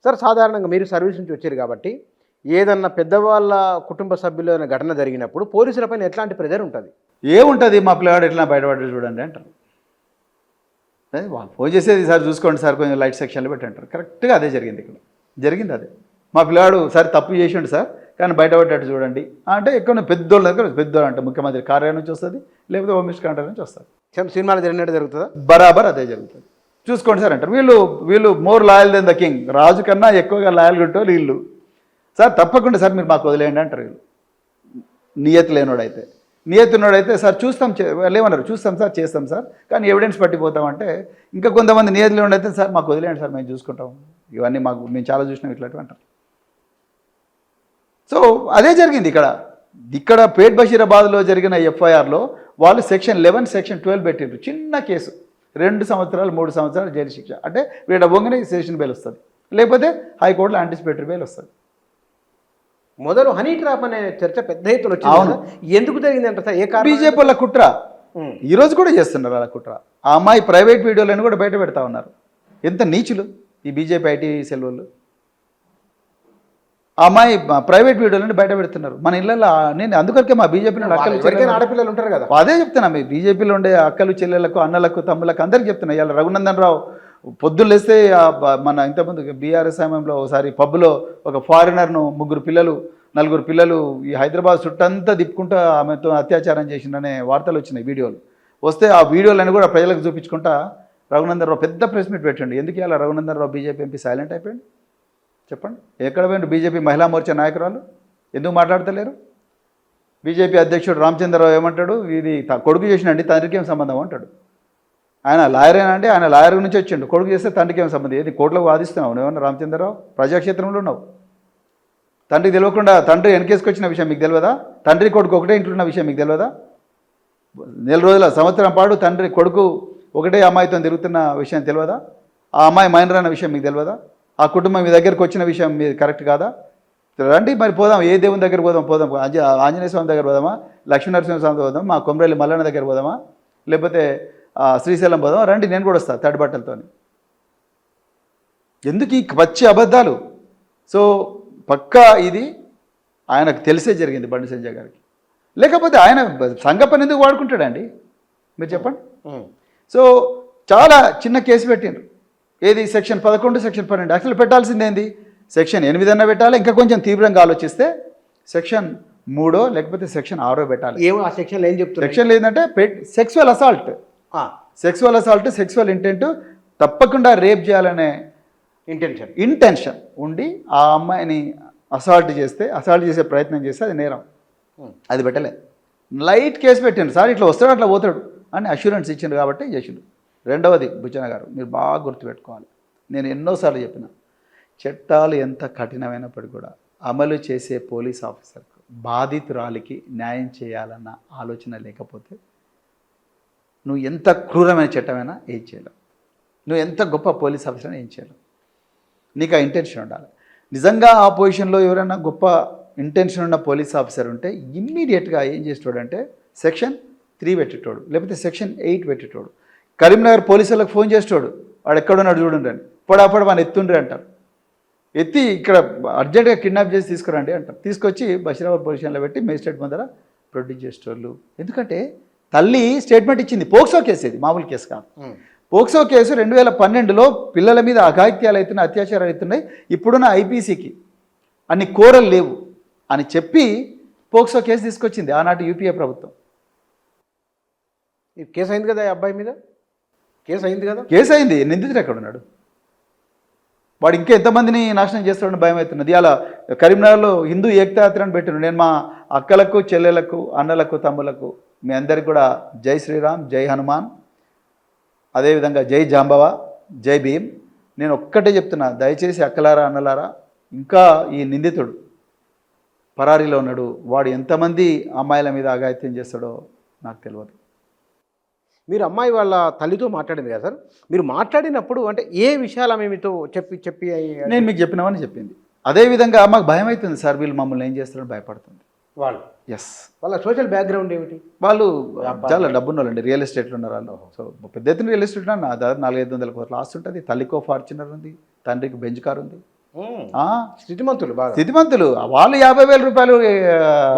Sir సాధారణంగా మీరు service నుంచి వచ్చారు కాబట్టి ఏదన్నా పెద్దవాళ్ళ కుటుంబ సభ్యుల ఘటన జరిగినప్పుడు పోలీసులపైన ఎట్లాంటి ప్రెజర్ ఉంటుంది? ఏముంటుంది మా పిల్లవాడు ఎట్లా బయటపడ్డాడు చూడండి అంటారు. వాళ్ళు ఫోన్ చేసేది సార్ చూసుకోండి సార్ కొంచెం లైట్ సెక్షన్లో పెట్టి అంటారు. కరెక్ట్గా అదే జరిగింది ఇక్కడ. జరిగింది అదే. మా పిల్లవాడు సార్ తప్పు చేసిండు సార్ కానీ బయటపడ్డట్టు చూడండి అంటే ఎక్కువ పెద్దోళ్ళ దగ్గర పెద్దోళ్ళు అంటే ముఖ్యమంత్రి కార్యాలయం నుంచి వస్తుంది, లేకపోతే హోమ్ మినిస్టర్ కార్యాలయం నుంచి వస్తుంది. సినిమాలో జరిగినట్టు జరుగుతుందా? బరాబర్ అదే జరుగుతుంది. చూసుకోండి సార్ అంటారు. వీళ్ళు more loyal than the king. రాజు కన్నా ఎక్కువగా లాయల్ గుంటోళ్ళు వీళ్ళు. సార్ తప్పకుండా సార్ మీరు మాకు వదిలేయండి అంటారు వీళ్ళు. నియతి లేనోడైతే. నియతి ఉన్నోడైతే సార్ చూస్తాం ఏమన్నారు చూస్తాం సార్ చేస్తాం సార్ కానీ ఎవిడెన్స్ పట్టిపోతామంటే, ఇంకా కొంతమంది నియతి లేనోడైతే సార్ మాకు వదిలేయండి సార్ మేము చూసుకుంటాం, ఇవన్నీ మేము చాలా చూసినాం ఇట్లాంటివి అంటారు. సో అదే జరిగింది ఇక్కడ పేట్ బషీరాబాద్లో జరిగిన ఎఫ్ఐఆర్లో వాళ్ళు సెక్షన్ 11 సెక్షన్ 12 పెట్టారు. చిన్న కేసు 2 సంవత్సరాలు 3 సంవత్సరాలు జైలు శిక్ష అంటే వీడ బొంగనే సెషన్ బెయిల్ వస్తుంది, లేకపోతే హైకోర్టులో యాంటిసిపేటరీ బెయిల్ వస్తుంది. మొదలు హనీ ట్రాప్ అనే చర్చ పెద్ద ఎత్తున వచ్చింది. ఎందుకు జరిగిందంట సార్? ఏ కారణం? బీజేపీ వాళ్ళ కుట్ర. ఈరోజు కూడా చేస్తున్నారు అలా కుట్ర. ఆ అమ్మాయి ప్రైవేట్ వీడియోలను కూడా బయట పెడతా ఉన్నారు. ఎంత నీచులు ఈ బీజేపీ ఐటీ సెల్ వాళ్ళు. ఆ అమ్మాయి ప్రైవేట్ వీడియోలను బయట పెడుతున్నారు మన ఇళ్ళల్లో. నేను అందుకొరకే మా బీజేపీలో అక్కలు ఆడపిల్లలు ఉంటారు కదా, అదే చెప్తున్నా. మీ బీజేపీలో ఉండే అక్కలు చెల్లెలకు అన్నలకు తమ్ములకు అందరికి చెప్తున్నా. ఇవాళ రఘునందన్ రావు పొద్దులేస్తే మన ఇంతకుముందు బీఆర్ఎస్ సమయంలో ఒకసారి పబ్లో ఒక ఫారినర్ను 3 పిల్లలు 4 పిల్లలు ఈ హైదరాబాద్ చుట్టంతా తిప్పుకుంటూ ఆమెతో అత్యాచారం చేసిందనే వార్తలు వచ్చినాయి, వీడియోలు వస్తే ఆ వీడియోలను కూడా ప్రజలకు చూపించుకుంటా రఘునందన్ రావు పెద్ద ప్రెస్ మీట్ పెట్టండి. ఎందుకు ఇలా Raghunandan Rao BJP MP silent అయిపోయింది చెప్పండి? ఎక్కడ పోయిండు బీజేపీ మహిళా మోర్చా నాయకురాలు? ఎందుకు మాట్లాడతలేరు? బీజేపీ అధ్యక్షుడు రామచంద్రరావు ఏమంటాడు, ఇది కొడుకు చేసినండి తండ్రికి ఏం సంబంధం అంటాడు. ఆయన లాయరేనా అంటే ఆయన లాయర్ నుంచి వచ్చిండు, కొడుకు చేస్తే తండ్రికి ఏం సంబంధం? ఏది కోర్టులకు వాదిస్తున్నావు నువ్వేమన్నా రామచంద్రరావు? ప్రజాక్షేత్రంలో ఉన్నావు. తండ్రికి తెలియకుండా తండ్రి వెనకేసుకొచ్చిన విషయం మీకు తెలియదా? తండ్రి కొడుకు ఒకటే ఇంట్లో ఉన్న విషయం మీకు తెలియదా? నెల రోజుల సంవత్సరం పాటు తండ్రి కొడుకు ఒకటే అమ్మాయితో తిరుగుతున్న విషయం తెలియదా? ఆ అమ్మాయి మైనర్ అన్న విషయం మీకు తెలియదా? ఆ కుటుంబం మీ దగ్గరికి వచ్చిన విషయం మీరు కరెక్ట్ కాదా? రండి మరి పోదాం, ఏ దేవుని దగ్గర పోదాం ఆంజనేయ స్వామి దగ్గర పోదామా, లక్ష్మీనరసింహ స్వామి పోదాం, మా కొమరేలి మల్లన్న దగ్గర పోదామా, లేకపోతే శ్రీశైలం పోదామా, రండి నేను కూడా వస్తాను తడి బట్టలతో. ఎందుకు ఈ పచ్చి అబద్ధాలు? సో పక్కా ఇది ఆయనకు తెలిసే జరిగింది బండి సంజయ్ గారికి. లేకపోతే ఆయన సంగపని ఎందుకు వాడుకుంటాడండి మీరు చెప్పండి? సో చాలా చిన్న కేసు పెట్టిండ్రు. ఏది సెక్షన్ 11 సెక్షన్ 12. యాక్చువల్ పెట్టాల్సింది ఏంది సెక్షన్ 8 అన్న పెట్టాలి, ఇంకా కొంచెం తీవ్రంగా ఆలోచిస్తే సెక్షన్ 3 లేకపోతే సెక్షన్ 6 పెట్టాలి. ఏమో ఆ సెక్షన్లో ఏం చెప్తారు? సెక్షన్లో ఏంటంటే సెక్సువల్ అసాల్ట్, సెక్సువల్ ఇంటెంట్, తప్పకుండా రేప్ చేయాలనే ఇంటెన్షన్ ఉండి ఆ అమ్మాయిని అసాల్ట్ చేసే ప్రయత్నం చేస్తే అది నేరం. అది పెట్టలే, లైట్ కేసు పెట్టండి సార్, ఇట్లా వస్తాడు అట్లా పోతాడు అని అష్యూరెన్స్ ఇచ్చిండు కాబట్టి చేసిండు. రెండవది బుచ్చన్న గారు మీరు బాగా గుర్తుపెట్టుకోవాలి, నేను ఎన్నోసార్లు చెప్పిన, చట్టాలు ఎంత కఠినమైనప్పటికీ కూడా అమలు చేసే పోలీస్ ఆఫీసర్కు బాధితురాలికి న్యాయం చేయాలన్న ఆలోచన లేకపోతే నువ్వు ఎంత క్రూరమైన చట్టమైనా ఏం చేయలేవు, నువ్వు ఎంత గొప్ప పోలీస్ ఆఫీసర్ అయినా ఏం చేయలేవు. నీకు ఆ ఇంటెన్షన్ ఉండాలి. నిజంగా ఆ పొజిషన్లో ఎవరైనా గొప్ప ఇంటెన్షన్ ఉన్న పోలీస్ ఆఫీసర్ ఉంటే ఇమ్మీడియట్గా ఏం చేసేటోడంటే సెక్షన్ 3 పెట్టేటోడు, లేకపోతే సెక్షన్ 8 పెట్టేటోడు. కరీంనగర్ పోలీసులకు ఫోన్ చేసేటోడు, వాడు ఎక్కడున్నాడు చూడండి అని, పొడాపడ వాడిని ఎత్తుండ్రి అంటారు. ఎత్తి ఇక్కడ అర్జెంటుగా కిడ్నాప్ చేసి తీసుకురండి అంటారు. తీసుకొచ్చి బషీరాబాద్ పొజిషన్లో పెట్టి మేజిస్ట్రేట్ ముందర ప్రొడ్యూస్ చేసేటోళ్ళు. ఎందుకంటే తల్లి స్టేట్మెంట్ ఇచ్చింది. పోక్సో కేసు, ఇది మామూలు కేసు కాదు. పోక్సో కేసు 2012లో పిల్లల మీద అఘాయిత్యాలు అవుతున్నాయి, అత్యాచారాలు అవుతున్నాయి, ఇప్పుడున్న ఐపీసీకి అన్ని కోరలు లేవు అని చెప్పి పోక్సో కేసు తీసుకొచ్చింది ఆనాటి యూపీఏ ప్రభుత్వం. కేసు అయింది కదా అబ్బాయి మీద, కేసు అయింది కదా, కేసు అయింది. నిందితుడు ఎక్కడ ఉన్నాడు? వాడు ఇంకా ఎంతమందిని నాశనం చేస్తాడని భయం అవుతున్నది. అలా కరీంనగర్లో హిందూ ఏకతాయాత్ర అని పెట్టాను. నేను మా అక్కలకు చెల్లెలకు అన్నలకు తమ్ములకు మీ అందరికి కూడా జై శ్రీరామ్, జై హనుమాన్, అదేవిధంగా జై జాంబవ, జై భీమ్. నేను ఒక్కటే చెప్తున్నా, దయచేసి అక్కలారా అన్నలారా, ఇంకా ఈ నిందితుడు పరారీలో ఉన్నాడు. వాడు ఎంతమంది అమ్మాయిల మీద అఘాయిత్యం చేస్తాడో నాకు తెలియదు. మీరు అమ్మాయి వాళ్ళ తల్లితో మాట్లాడింది కదా సార్, మీరు మాట్లాడినప్పుడు అంటే ఏ విషయాలు ఆమె మీతో చెప్పి నేను మీకు చెప్పినామని చెప్పింది. అదేవిధంగా మాకు భయం అవుతుంది సార్, వీళ్ళు మమ్మల్ని ఏం చేస్తారని భయపడుతుంది వాళ్ళు. ఎస్, వాళ్ళ సోషల్ బ్యాక్గ్రౌండ్ ఏమిటి? వాళ్ళు చాలా డబ్బున్న వాళ్ళండి, రియల్ ఎస్టేట్లో ఉన్నారు వాళ్ళు. సో పెద్ద ఎత్తున రియల్ ఎస్టేట్ ఉన్నారు. దాదాపు 400-500 కోట్ల ఆస్తి ఉంటుంది. తల్లికో ఫార్చునర్ ఉంది, తండ్రికి బెంజ్ కార్ ఉంది. స్థితిమంతులు బాగా. స్థితిమంతులు వాళ్ళు 50,000 రూపాయలు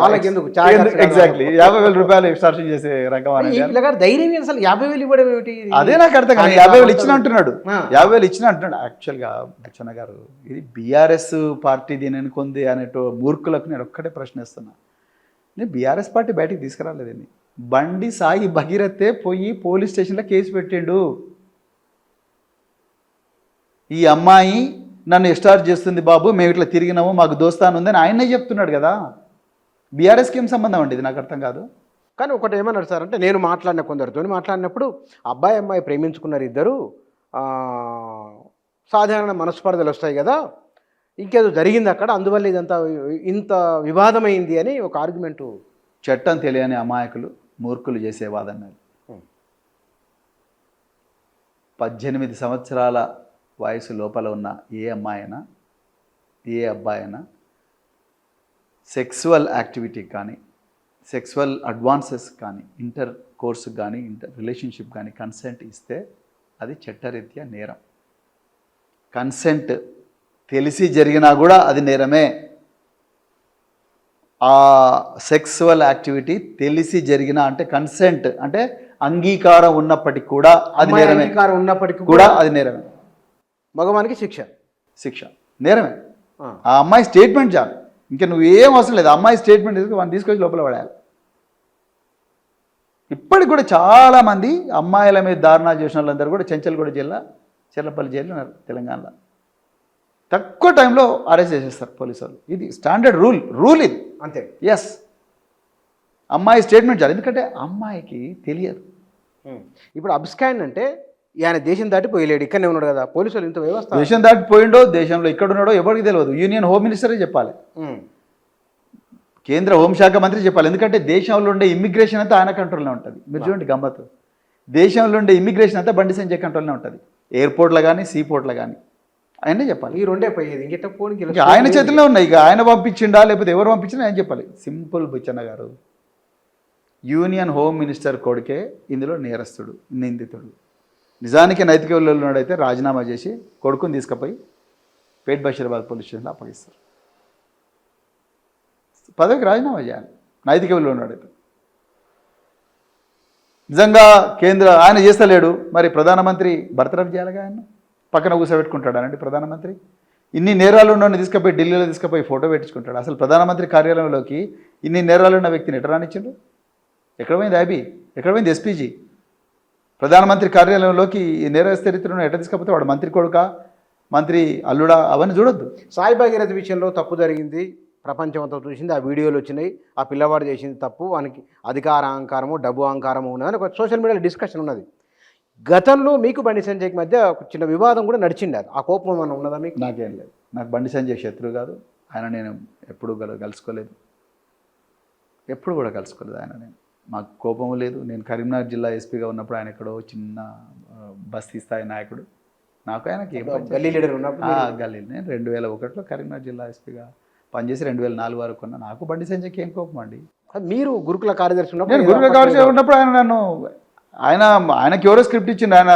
వాళ్ళకి ఎందుకు? చాయ్ ఖర్చు ఎగ్జాక్ట్లీ 50,000 రూపాయలు ఎక్స్టార్షన్ చేసే రకం ఈ అనేది. పిల్లగాడు ధైర్యం ఏంటి అసలు 50,000 ఇవ్వడం ఏమిటి? అదే నాకు అర్థం కాదు. 50,000 ఇచ్చిన అంటున్నాడు, 50,000 ఇచ్చిన అంటున్నాడు. యాక్చువల్గా బుచ్చన్న గారు, ఇది బీఆర్ఎస్ పార్టీ దీని అనుకుంది అనేటో మూర్ఖులకు నేను ఒక్కటే ప్రశ్నిస్తున్నా. నేను బీఆర్ఎస్ పార్టీ బయటికి తీసుకురాలేదండి. బండి సాయి భగీరథే పోయి పోలీస్ స్టేషన్లో కేసు పెట్టిండు. ఈ అమ్మాయి నన్ను ఎస్టార్ట్ చేస్తుంది బాబు, మేము ఇట్లా తిరిగినాము, మాకు దోస్తాను ఉందని ఆయనే చెప్తున్నాడు కదా. బీఆర్ఎస్కి ఏం సంబంధం అండి? ఇది నాకు అర్థం కాదు. కానీ ఒకటి ఏమన్నారు సార్ అంటే, నేను మాట్లాడిన కొందరితో మాట్లాడినప్పుడు అబ్బాయి అమ్మాయి ప్రేమించుకున్నారు ఇద్దరు, సాధారణ మనస్పర్ధలు వస్తాయి కదా, ఇంకేదో జరిగింది అక్కడ, అందువల్ల ఇదంతా ఇంత వివాదమైంది అని ఒక ఆర్గ్యుమెంటు. చట్టం తెలియని అమాయకులు మూర్ఖులు చేసే వాదన. 18 సంవత్సరాల వయసు లోపల ఉన్న ఏ అమ్మాయి అయినా ఏ అబ్బాయి అయినా సెక్సువల్ యాక్టివిటీ కానీ సెక్సువల్ అడ్వాన్సెస్ కానీ ఇంటర్ కోర్సు కానీ ఇంటర్ రిలేషన్షిప్ కానీ కన్సెంట్ ఇస్తే అది చట్టరీత్యా నేరం. కన్సెంట్ తెలిసి జరిగినా కూడా అది నేరమే. ఆ సెక్సువల్ యాక్టివిటీ తెలిసి జరిగిన అంటే కన్సెంట్ అంటే అంగీకారం ఉన్నప్పటికీ కూడా అది నేరమే. అంగీకారం ఉన్నప్పటికీ కూడా అది నేరమే. మగవానికి శిక్ష నేరమే. ఆ అమ్మాయి స్టేట్మెంట్ చాలు, ఇంకా నువ్వేం అవసరం లేదు. అమ్మాయి స్టేట్మెంట్ వాళ్ళు తీసుకొచ్చి లోపల పడేయాలి. ఇప్పటికి కూడా చాలామంది అమ్మాయిల మీద దారుణాలు చేసిన వాళ్ళందరూ కూడా చెంచల్గూడ జిల్లా చెర్లపల్లి జైలు ఉన్నారు తెలంగాణలో. తక్కువ టైంలో అరెస్ట్ చేసేస్తారు పోలీసు వాళ్ళు. ఇది స్టాండర్డ్ రూల్ ఇది అంతే. ఎస్, అమ్మాయి స్టేట్మెంట్ చాలు, ఎందుకంటే అమ్మాయికి తెలియదు. ఇప్పుడు అబ్స్కాండ్ అంటే ఆయన దేశం దాటి పోయలేడు, ఇక్కడనే ఉన్నాడు కదా, పోలీసులు ఇంత వ్యవస్థ. దేశం దాటి పోయిండో దేశంలో ఇక్కడ ఉన్నాడో ఎవరికి తెలియదు. యూనియన్ హోమ్ మినిస్టరే చెప్పాలి, కేంద్ర హోంశాఖ మంత్రి చెప్పాలి. ఎందుకంటే దేశంలో ఉండే ఇమ్మిగ్రేషన్ అంతా ఆయన కంట్రోల్లో ఉంటుంది. మీరు చూడండి గమ్మత్తు, దేశంలో ఉండే ఇమ్మిగ్రేషన్ అంతా బండి సంజయ్ కంట్రోల్లో ఉంటుంది. ఎయిర్పోర్ట్లో కానీ సీపోర్ట్లో కానీ ఆయనే చెప్పాలి. ఈ రెండే పోయేది, ఇంకెట్ట పోనీ ఆయన చేతిలో ఉన్నాయి. ఇక ఆయన పంపించిండా లేకపోతే ఎవరు పంపించినా ఆయన చెప్పాలి. సింపుల్ బుచ్చన్న గారు, యూనియన్ హోమ్ మినిస్టర్ కొడుకే ఇందులో నేరస్తుడు, నిందితుడు. నిజానికి నైతిక విలువలు ఉన్నాడైతే రాజీనామా చేసి కొడుకుని తీసుకుపోయి పేట్ బషీరాబాద్ పోలీస్ స్టేషన్లో అప్పగిస్తారు. పదవికి రాజీనామా చేయాలి నైతిక విలువలు ఉన్నాడైతే. నిజంగా కేంద్ర ఆయన చేస్తలేడు, మరి ప్రధానమంత్రి బర్తరఫ్ చేయాలిగా. ఆయన పక్కన కూర్చోబెట్టుకుంటాడు అనండి ప్రధానమంత్రి. ఇన్ని నేరాలు ఉన్న తీసుకుపోయి ఢిల్లీలో తీసుకుపోయి ఫోటో పెట్టించుకుంటాడు. అసలు ప్రధానమంత్రి కార్యాలయంలోకి ఇన్ని నేరాలు ఉన్న వ్యక్తిని ఎట్లా రానిచ్చిండు? ఎక్కడ పోయింది ఐబీ? ఎక్కడ పోయింది ఎస్పీజీ? ప్రధానమంత్రి కార్యాలయంలోకి నేర చరిత్రను ఎట్లా తీసుకపోతే వాడు మంత్రి కొడుకా, మంత్రి అల్లుడా, అవన్నీ చూడొద్దు. సాయి భగీరథ విషయంలో తప్పు జరిగింది, ప్రపంచం అంతా చూసింది, ఆ వీడియోలు వచ్చినాయి, ఆ పిల్లవాడు చేసింది తప్పు, వానికి అధికార అహంకారము డబ్బు అహంకారము ఉన్నదని ఒక సోషల్ మీడియాలో డిస్కషన్ ఉన్నది. గతంలో మీకు బండి సంజయ్కి మధ్య ఒక చిన్న వివాదం కూడా నడిచింది, ఆ కోపం ఏమైనా ఉన్నదా మీకు? నాకేం లేదు. నాకు బండి సంజయ్ శత్రువు కాదు. ఆయన నేను ఎప్పుడు కలుసుకోలేదు, ఎప్పుడు కూడా కలుసుకోలేదు ఆయన. నేను మాకు కోపము లేదు. నేను కరీంనగర్ జిల్లా ఎస్పీగా ఉన్నప్పుడు ఆయన ఎక్కడో చిన్న బస్తీ స్థాయి నాయకుడు. నాకు ఆయనకి గల్లీ లీడర్ ఉన్నప్పుడు గల్లీ. నేను 2001లో కరీంనగర్ జిల్లా ఎస్పీగా పనిచేసి 2004 వరకు ఉన్నా. నాకు బండి సంజయ్కి ఏం కోపం అండి. మీరు గురుకుల కార్యదర్శి ఉన్నప్పుడు, నేను గురుకుల కార్యదర్శి ఉన్నప్పుడు ఆయన నన్ను ఆయనకి ఎవరో స్క్రిప్ట్ ఇచ్చిండు. ఆయన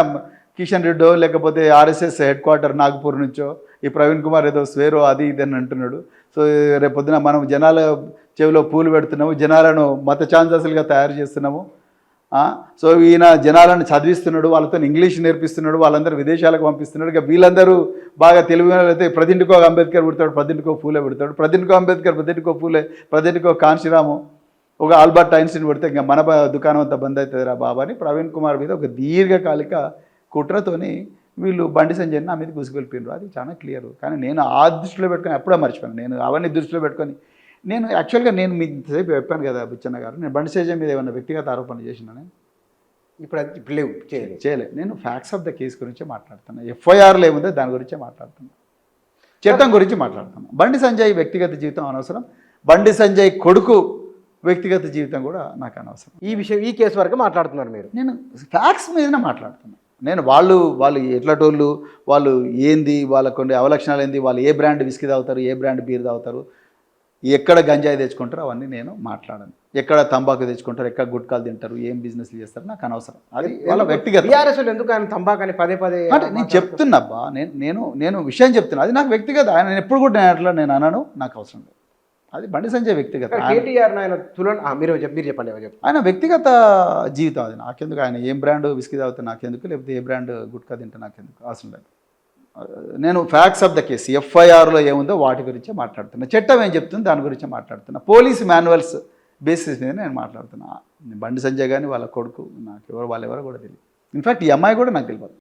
కిషన్ రెడ్డో లేకపోతే ఆర్ఎస్ఎస్ హెడ్ క్వార్టర్ నాగపూర్ నుంచో ఈ ప్రవీణ్ కుమార్ ఏదో స్వేరో అది ఇది అని అంటున్నాడు. సో రేపొద్దున మనం జనాల చెవిలో పూలు పెడుతున్నాము, జనాలను మత ఛాన్సెస్లుగా తయారు చేస్తున్నాము. సో ఈయన జనాలను చదివిస్తున్నాడు, వాళ్ళతో ఇంగ్లీష్ నేర్పిస్తున్నాడు, వాళ్ళందరూ విదేశాలకు పంపిస్తున్నాడు. ఇక వీళ్ళందరూ బాగా తెలివిన అయితే ప్రతింటికో అంబేద్కర్ పెడతాడు, ప్రతింటికో పూలే పెడతాడు, ప్రతింటికో అంబేద్కర్, ప్రతింటికో పూలే, ప్రతింటికో కాంశీరాము, ఒక ఆల్బర్ట్ ఐన్స్టీన్ పెడితే ఇంకా మన దుకాణం అంతా బంద్ అవుతుంది రా బాబా అని ప్రవీణ్ కుమార్ మీద ఒక దీర్ఘకాలిక కుట్రతోని వీళ్ళు బండి సంజయ్ని నా మీద గుసిగొల్పినారు. అది చాలా క్లియర్. కానీ నేను ఆ దృష్టిలో పెట్టుకొని ఎప్పుడో మర్చిపోయాను. నేను అవన్నీ దృష్టిలో పెట్టుకొని నేను యాక్చువల్గా నేను మీకు సేపు చెప్పాను కదా బుచ్చన్న గారు, నేను బండి సంజయ్ మీద ఏమన్నా వ్యక్తిగత ఆరోపణలు చేసినా ఇప్పుడు లేవు, చేయలేదు. నేను ఫ్యాక్ట్స్ ఆఫ్ ద కేసు గురించే మాట్లాడుతున్నాను. ఎఫ్ఐఆర్లో ఏముందో దాని గురించే మాట్లాడుతున్నాను, చట్టం గురించి మాట్లాడుతున్నాను. బండి సంజయ్ వ్యక్తిగత జీవితం అనవసరం, బండి సంజయ్ కొడుకు వ్యక్తిగత జీవితం కూడా నాకు అనవసరం. ఈ కేసు వరకు మాట్లాడుతున్నారు మీరు. నేను ఫ్యాక్ట్స్ మీదనే మాట్లాడుతున్నాను. నేను వాళ్ళు ఎట్లటోళ్ళు, వాళ్ళు ఏంది, వాళ్ళకు ఉండే అవలక్షణాలు ఏంది, వాళ్ళు ఏ బ్రాండ్ విస్కీ తాగుతారు, ఏ బ్రాండ్ బీర్ తాగుతారు, ఎక్కడ గంజాయి తెచ్చుకుంటారు, అవన్నీ నేను మాట్లాడను. ఎక్కడ తంబాకు తెచ్చుకుంటారు, ఎక్కడ గుట్కాలు తింటారు, ఏం బిజినెస్లు చేస్తారు నాకు అనవసరం. అది వాళ్ళ వ్యక్తిగత. టీఆర్ఎస్ ఎందుకు ఆయన తంబాకని పదే పదే అంటే నేను చెప్తున్నా అబ్బా, నేను విషయం చెప్తున్నా, అది నాకు వ్యక్తిగత. ఆయన ఎప్పుడు కూడా నేను అనను, నాకు అవసరం లేదు. అది బండి సంజయ్ వ్యక్తిగత. కేటీఆర్ ఆయన మీరు చెప్పండి. ఆయన వ్యక్తిగత జీవితం అది. నాకెందుకు, ఆయన ఏం బ్రాండ్ విస్కీ తాగితే నాకెందుకు, లేకపోతే ఏ బ్రాండ్ గుట్కా తింటే నాకెందుకు, అవసరం లేదు. నేను ఫ్యాక్ట్స్ ఆఫ్ ద కేసు, ఎఫ్ఐఆర్లో ఏముందో వాటి గురించే మాట్లాడుతున్నా, చట్టం ఏం చెప్తుంది దాని గురించే మాట్లాడుతున్నా, పోలీస్ మాన్యువల్స్ బేసిస్ మీద నేను మాట్లాడుతున్నా. బండి సంజయ్ కానీ వాళ్ళ కొడుకు నాకు వాళ్ళు ఎవరో కూడా తెలియదు. ఇన్ఫ్యాక్ట్ ఈ అమ్మాయి కూడా నాకు తెలియదు.